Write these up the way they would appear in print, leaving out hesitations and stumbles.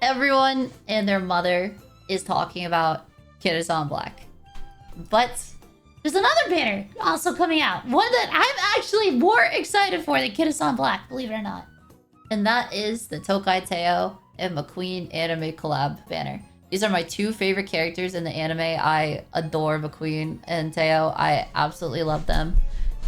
Everyone and their mother is talking about Kid Black. But there's another banner also coming out. One that I'm actually more excited for than Kid Black, believe it or not. And that is the Tokai Teio and Mcqueen anime collab banner. These are my two favorite characters in the anime. I adore Mcqueen and Teio. I absolutely love them.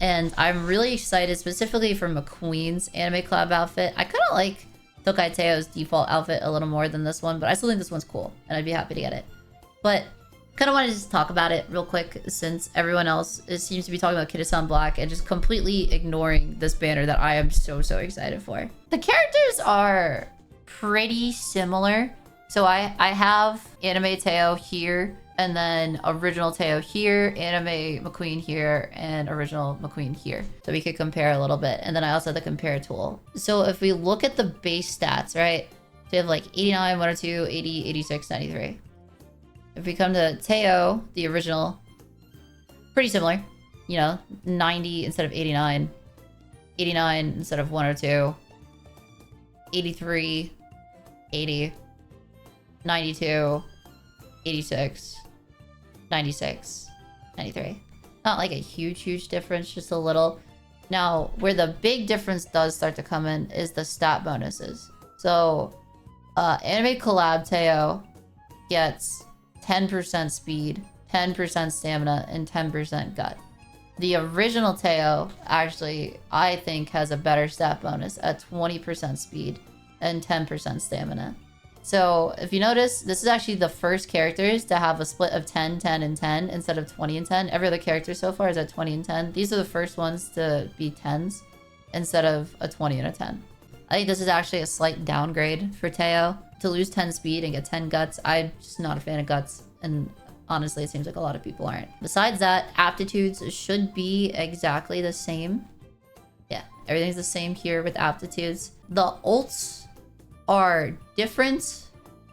And I'm really excited specifically for Mcqueen's anime collab outfit. I kind of like Tokai Teio's default outfit a little more than this one, but I still think this one's cool, and I'd be happy to get it. But kind of wanted to just talk about it real quick, since everyone else seems to be talking about Kid Black and just completely ignoring this banner that I am so excited for. The characters are pretty similar. So I have anime Teio here, and then original Teio here, anime Mcqueen here, and original Mcqueen here. So we could compare a little bit. And then I also have the compare tool. So if we look at the base stats, right? So we have like 89, 102, 80, 86, 93. If we come to Teio, the original, pretty similar. You know, 90 instead of 89. 89 instead of 102. 83, 80. 92, 86, 96, 93. Not like a huge difference, just a little. Now, where the big difference does start to come in is the stat bonuses. So, anime collab Teio gets 10% speed, 10% stamina, and 10% gut. The original Teio actually, I think, has a better stat bonus at 20% speed and 10% stamina. So if you notice, this is actually the first characters to have a split of 10, 10, and 10 instead of 20 and 10. Every other character so far is at 20 and 10. These are the first ones to be 10s instead of a 20 and a 10. I think this is actually a slight downgrade for Teio. To lose 10 speed and get 10 guts, I'm just not a fan of guts. And honestly, it seems like a lot of people aren't. Besides that, aptitudes should be exactly the same. Yeah, everything's the same here with aptitudes. The ults are different.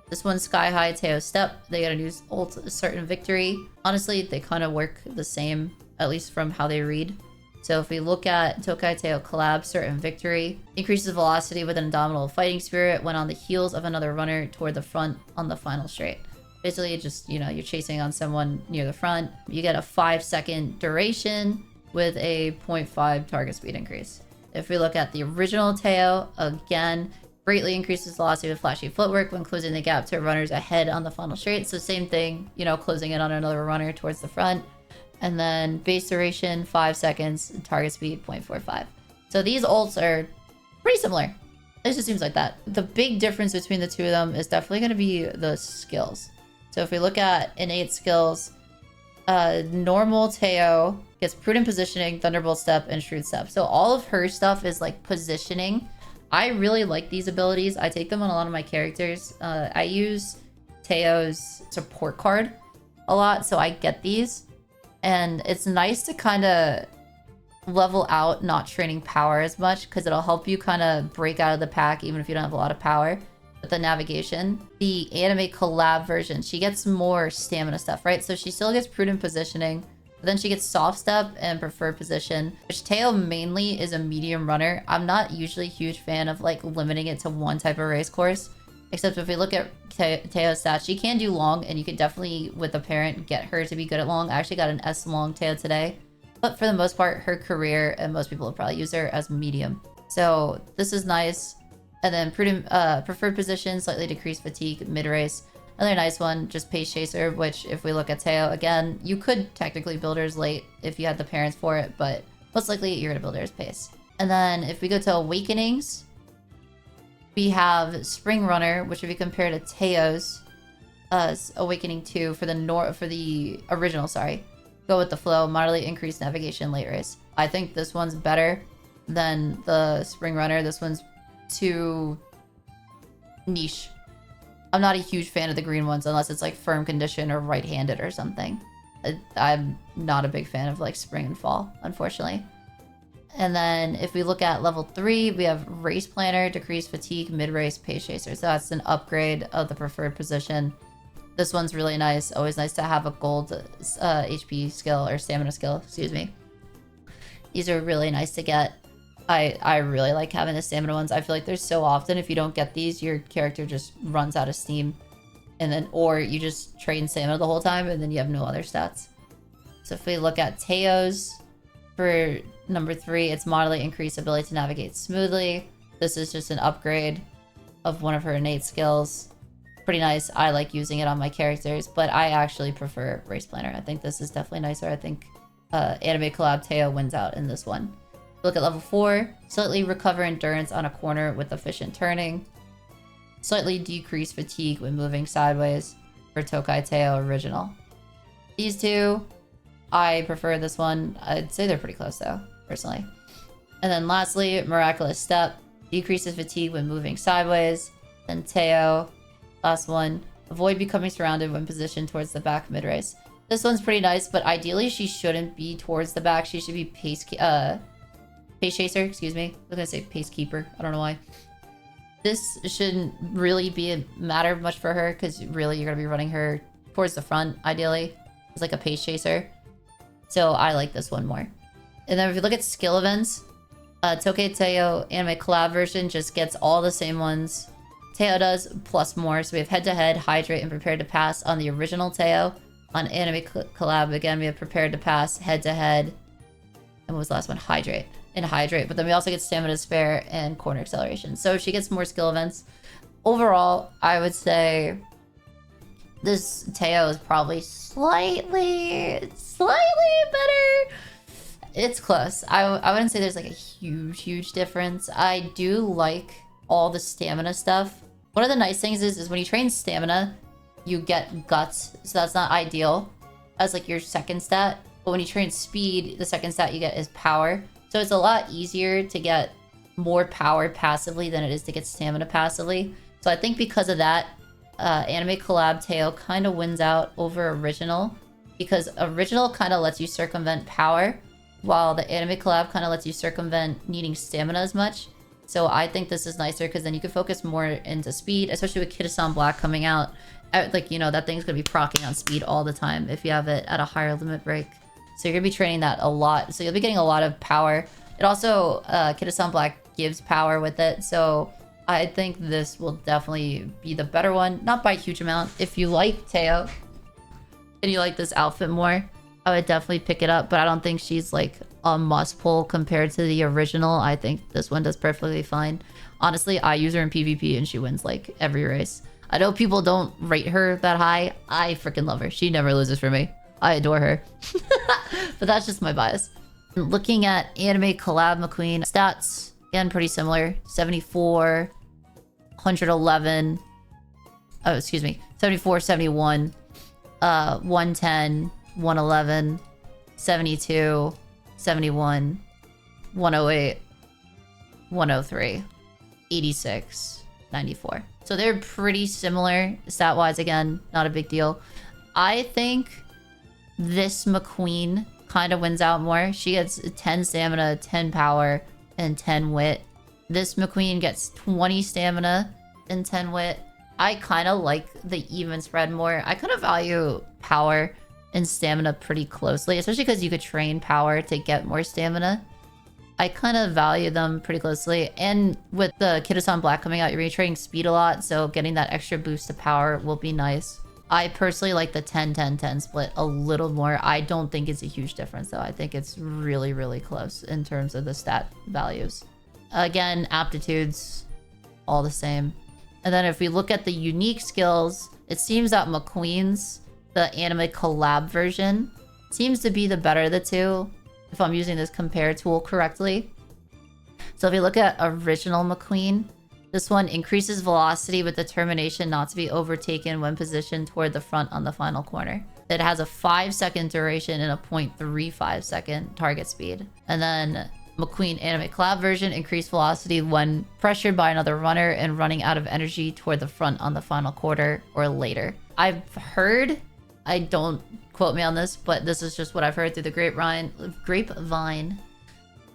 This one's Sky High, Teio Step. They got a new ult, a Certain Victory. Honestly, they kind of work the same, at least from how they read. So if we look at Tokai Teio Collab, Certain Victory, increases velocity with an indomitable fighting spirit when on the heels of another runner toward the front on the final straight. Basically, just, you know, you're chasing on someone near the front. You get a 5-second duration with a 0.5 target speed increase. If we look at the original Teio, again, greatly increases velocity with flashy footwork when closing the gap to runners ahead on the final straight. So same thing, you know, closing in on another runner towards the front. And then base duration, 5 seconds, and target speed, 0.45. So these ults are pretty similar. It just seems like that. The big difference between the two of them is definitely going to be the skills. So if we look at innate skills, normal Teio gets prudent positioning, thunderbolt step, and shrewd step. So all of her stuff is like positioning. I really like these abilities. I take them on a lot of my characters. I use Teio's support card a lot, so I get these. And it's nice to kind of level out not training power as much, because it'll help you kind of break out of the pack even if you don't have a lot of power. With the navigation, the anime collab version, she gets more stamina stuff, right? So she still gets prudent positioning, but then she gets soft step and preferred position, which Teio mainly is a medium runner. I'm not usually a huge fan of like limiting it to one type of race course, except if we look at Teio's stats, she can do long, and you could definitely, with a parent, get her to be good at long. I actually got an S long Teio today, but for the most part, her career, and most people will probably use her as medium. So this is nice. And then prudent, preferred position, slightly decreased fatigue mid-race. Another nice one, just Pace Chaser, which if we look at Teio, again, you could technically build hers late if you had the parents for it, but most likely you're going to build her as Pace. And then if we go to Awakenings, we have Spring Runner, which if we compare to Teio's Awakening 2 for the original, sorry. Go with the flow, moderately increased navigation late race. I think this one's better than the Spring Runner. This one's too niche. I'm not a huge fan of the green ones unless it's like firm condition or right-handed or something. I'm not a big fan of like spring and fall, unfortunately. And then if we look at level 3, we have Race Planner, decreased fatigue, mid-race, Pace Chaser. So that's an upgrade of the preferred position. This one's really nice. Always nice to have a gold HP skill or stamina skill, excuse me. These are really nice to get. I really like having the stamina ones. I feel like there's so often if you don't get these, your character just runs out of steam. And then, or you just train stamina the whole time and then you have no other stats. So if we look at Teio's, for number 3, it's moderately increased ability to navigate smoothly. This is just an upgrade of one of her innate skills. Pretty nice. I like using it on my characters, but I actually prefer Race Planner. I think this is definitely nicer. I think Anime Collab Teio wins out in this one. Look at level 4. Slightly recover endurance on a corner with efficient turning. Slightly decrease fatigue when moving sideways for Tokai Teio original. These two, I prefer this one. I'd say they're pretty close though, personally. And then lastly, Miraculous Step. Decreases fatigue when moving sideways. Then Teio, last one. Avoid becoming surrounded when positioned towards the back mid-race. This one's pretty nice, but ideally she shouldn't be towards the back. She should be pace chaser, excuse me. I was gonna say pace keeper. I don't know why. This shouldn't really be a matter much for her because really you're gonna be running her towards the front, ideally. It's like a pace chaser. So I like this one more. And then if you look at skill events, Tokai Teio Anime Collab version just gets all the same ones. Teio does, plus more. So we have head-to-head, hydrate, and prepare to pass on the original Teio. On Anime Collab, again, we have prepared to pass, head-to-head. And what was the last one? Hydrate. And hydrate. But then we also get stamina spare and corner acceleration. So she gets more skill events. Overall, I would say this Teio is probably slightly better. It's close. I wouldn't say there's like a huge difference. I do like all the stamina stuff. One of the nice things is when you train stamina, you get guts. So that's not ideal as like your second stat. But when you train speed, the second stat you get is power. So it's a lot easier to get more power passively than it is to get stamina passively. So I think because of that, Anime Collab Teio kind of wins out over Original. Because Original kind of lets you circumvent power, while the Anime Collab kind of lets you circumvent needing stamina as much. So I think this is nicer because then you can focus more into speed, especially with Kitasan Black coming out. Like, you know, that thing's going to be proccing on speed all the time if you have it at a higher limit break. So you're going to be training that a lot. So you'll be getting a lot of power. It also, Kitasan Black gives power with it. So I think this will definitely be the better one. Not by a huge amount. If you like Teio and you like this outfit more, I would definitely pick it up. But I don't think she's like a must pull compared to the original. I think this one does perfectly fine. Honestly, I use her in PvP and she wins like every race. I know people don't rate her that high. I freaking love her. She never loses for me. I adore her. But that's just my bias. Looking at Anime Collab Mcqueen stats, again, pretty similar. 74, 111. Oh, excuse me. 74, 71, 110, 111, 72, 71, 108, 103, 86, 94. So they're pretty similar stat-wise. Again, not a big deal. I think this Mcqueen kind of wins out more. She gets 10 stamina, 10 power, and 10 wit. This Mcqueen gets 20 stamina and 10 wit. I kind of like the even spread more. I kind of value power and stamina pretty closely, especially because you could train power to get more stamina. I kind of value them pretty closely. And with the Kitasan Black coming out, you're going to be training speed a lot, so getting that extra boost to power will be nice. I personally like the 10-10-10 split a little more. I don't think it's a huge difference, though. I think it's really close in terms of the stat values. Again, aptitudes, all the same. And then if we look at the unique skills, it seems that Mcqueen's, the Anime Collab version, seems to be the better of the two, if I'm using this compare tool correctly. So if you look at original Mcqueen, this one increases velocity with determination not to be overtaken when positioned toward the front on the final corner. It has a 5-second duration and a 0.35-second target speed. And then Mcqueen Anime Collab version, increased velocity when pressured by another runner and running out of energy toward the front on the final quarter or later. I've heard, I don't quote me on this, but this is just what I've heard through the grapevine,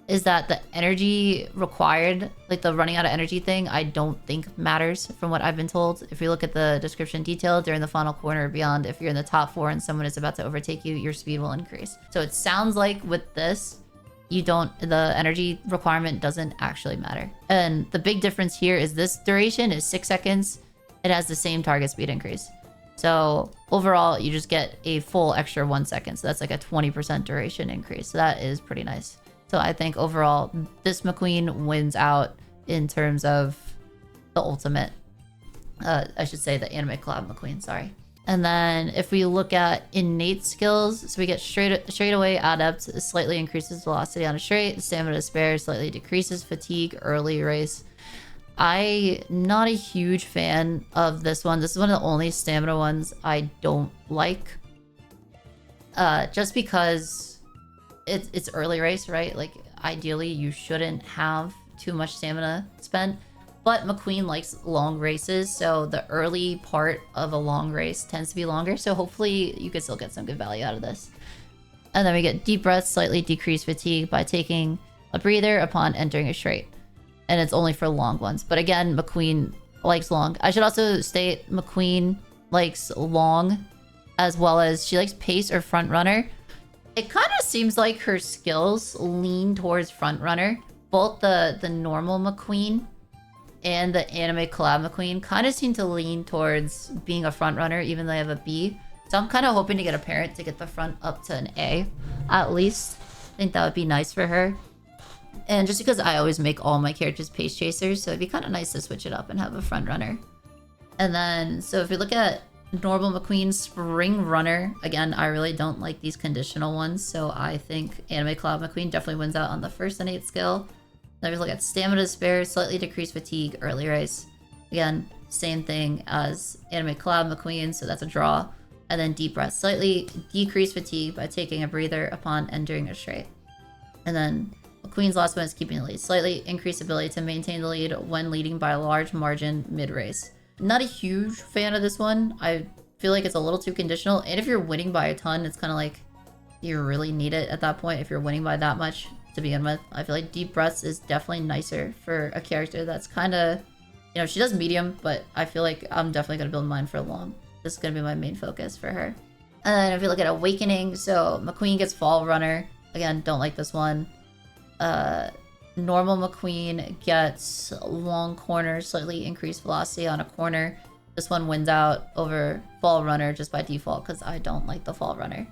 is that the energy required, like the running out of energy thing, I don't think matters from what I've been told. If we look at the description detail during the final corner or beyond, if you're in the top 4 and someone is about to overtake you, your speed will increase. So it sounds like with this, the energy requirement doesn't actually matter. And the big difference here is this duration is 6 seconds. It has the same target speed increase. So overall, you just get a full extra 1 second. So that's like a 20% duration increase. So that is pretty nice. So I think overall, this Mcqueen wins out in terms of the ultimate. I should say the anime collab Mcqueen, sorry. And then if we look at innate skills, so we get straight away adept, slightly increases velocity on a straight, stamina to spare, slightly decreases fatigue, early race. I'm not a huge fan of this one. This is one of the only stamina ones I don't like. Just because it's early race, right? Like ideally you shouldn't have too much stamina spent. But Mcqueen likes long races, so the early part of a long race tends to be longer. So hopefully you could still get some good value out of this. And then we get deep breaths, slightly decreased fatigue by taking a breather upon entering a straight. And it's only for long ones. But again, Mcqueen likes long. I should also state Mcqueen likes long, as well as she likes pace or front runner. It kind of seems like her skills lean towards front runner. Both the normal Mcqueen and the anime collab Mcqueen kind of seem to lean towards being a front runner, even though they have a B. So I'm kind of hoping to get a parent to get the front up to an A, at least. I think that would be nice for her. And just because I always make all my characters pace chasers, so it'd be kind of nice to switch it up and have a front runner. And then, so if we look at normal Mcqueen, spring runner, again, I really don't like these conditional ones, so I think anime collab Mcqueen definitely wins out on the first innate skill. Then we look at stamina spare, slightly decreased fatigue, early race. Again, same thing as anime collab Mcqueen, so that's a draw. And then deep breath, slightly decreased fatigue by taking a breather upon entering a straight. And then Mcqueen's last one is keeping the lead, slightly increased ability to maintain the lead when leading by a large margin mid-race. Not a huge fan of this one. I feel like it's a little too conditional, and if you're winning by a ton, it's kind of like you really need it at that point if you're winning by that much. To begin with, I feel like deep breaths is definitely nicer for a character that's kind of, you know, she does medium, but I feel like I'm definitely going to build mine for long. This is going to be my main focus for her. And then if you look at awakening, so Mcqueen gets fall runner. Again, don't like this one. Normal Mcqueen gets long corner, slightly increased velocity on a corner. This one wins out over fall runner just by default because I don't like the fall runner.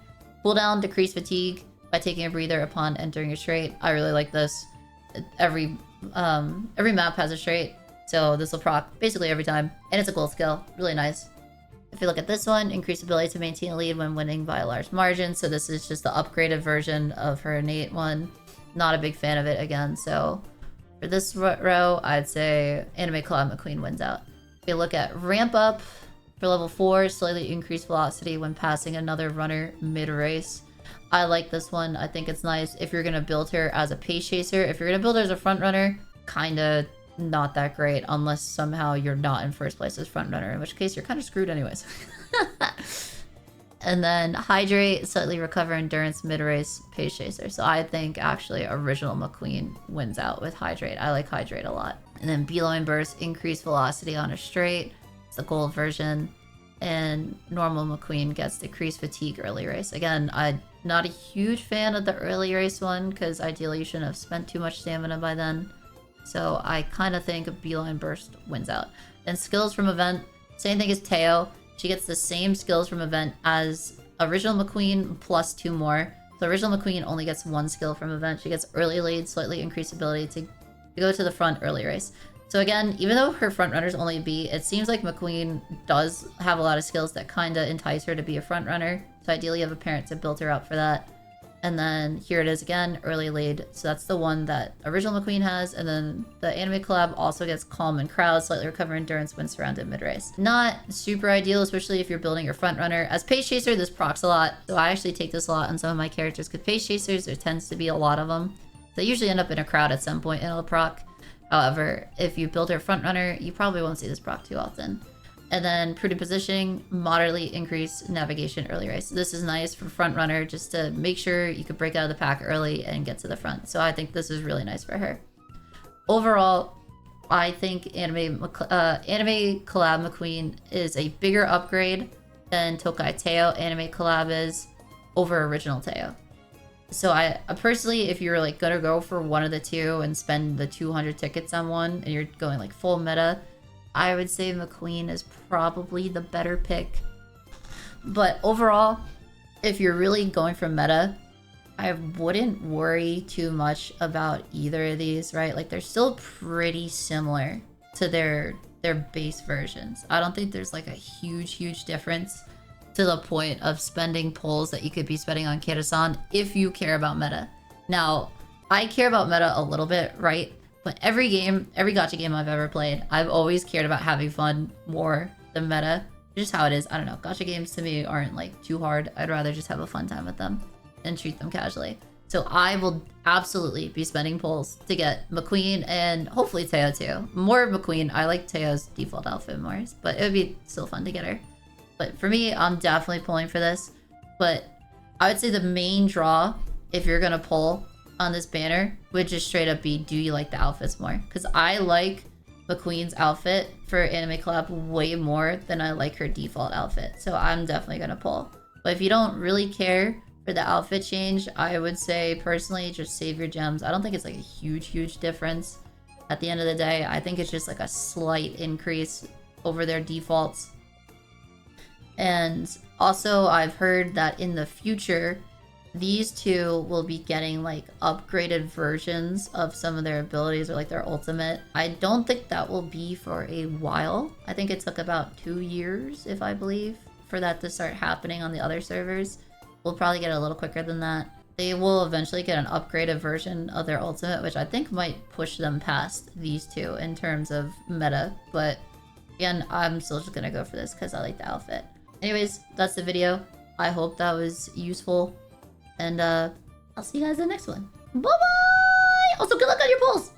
Cooldown, decreased fatigue by taking a breather upon entering a straight. I really like this. Every map has a straight, so this will proc basically every time. And it's a gold skill. Really nice. If you look at this one, increased ability to maintain a lead when winning by a large margin. So this is just the upgraded version of her innate one. Not a big fan of it again. So for this row, I'd say anime collab Mcqueen wins out. If you look at ramp up for level 4, slightly increased velocity when passing another runner mid-race. I like this one. I think it's nice if you're going to build her as a pace chaser. If you're going to build her as a front runner, kind of not that great unless somehow you're not in first place as front runner, in which case you're kind of screwed anyways. And then hydrate, slightly recover endurance mid-race pace chaser. So I think actually original Mcqueen wins out with hydrate. I like hydrate a lot. And then beeline burst, increased velocity on a straight. It's the gold version. And normal Mcqueen gets decreased fatigue early race. Again, I'm not a huge fan of the early race one because ideally you shouldn't have spent too much stamina by then. So I kind of think beeline burst wins out. Then skills from event, same thing as Teio. She gets the same skills from event as original Mcqueen plus 2 more. So original Mcqueen only gets 1 skill from event. She gets early lead, slightly increased ability to go to the front early race. So again, even though her front runner's only B, it seems like Mcqueen does have a lot of skills that kind of entice her to be a front runner. So ideally you have a parent to build her up for that. And then here it is again, early lead. So that's the one that original Mcqueen has. And then the anime collab also gets calm and crowd, slightly recover endurance when surrounded mid-race. Not super ideal, especially if you're building your front runner. As pace chaser, this procs a lot. So I actually take this a lot on some of my characters because pace chasers, there tends to be a lot of them. They usually end up in a crowd at some point and it'll proc. However, if you build her front runner, you probably won't see this proc too often. And then prudent positioning, moderately increased navigation early race. This is nice for front runner just to make sure you could break out of the pack early and get to the front. So I think this is really nice for her. Overall, I think anime collab Mcqueen is a bigger upgrade than Tokai Teio anime collab is over original Teio. So I personally, if you're like gonna go for one of the two and spend the 200 tickets on one and you're going like full meta, I would say Mcqueen is probably the better pick. But overall, if you're really going for meta, I wouldn't worry too much about either of these, right? Like they're still pretty similar to their base versions. I don't think there's like a huge difference to the point of spending pulls that you could be spending on Kirasan if you care about meta. Now, I care about meta a little bit, right? But every game, every gacha game I've ever played, I've always cared about having fun more than meta. Just how it is. I don't know. Gacha games to me aren't like too hard. I'd rather just have a fun time with them and treat them casually. So I will absolutely be spending pulls to get Mcqueen and hopefully Teio too. More Mcqueen. I like Teio's default outfit more, but it would be still fun to get her. But for me, I'm definitely pulling for this. But I would say the main draw, if you're gonna pull on this banner, would just straight up be, do you like the outfits more? Because I like Mcqueen's outfit for Anime Collab way more than I like her default outfit. So I'm definitely gonna pull. But if you don't really care for the outfit change, I would say personally just save your gems. I don't think it's like a huge difference at the end of the day. I think it's just like a slight increase over their defaults. And also I've heard that in the future these two will be getting like upgraded versions of some of their abilities or like their ultimate. I don't think that will be for a while. I think it took about 2 years, if I believe, for that to start happening on the other servers. We'll probably get it a little quicker than that. They will eventually get an upgraded version of their ultimate, which I think might push them past these two in terms of meta. But again, I'm still just gonna go for this because I like the outfit. Anyways, that's the video. I hope that was useful. And I'll see you guys in the next one. Bye-bye! Also, good luck on your polls!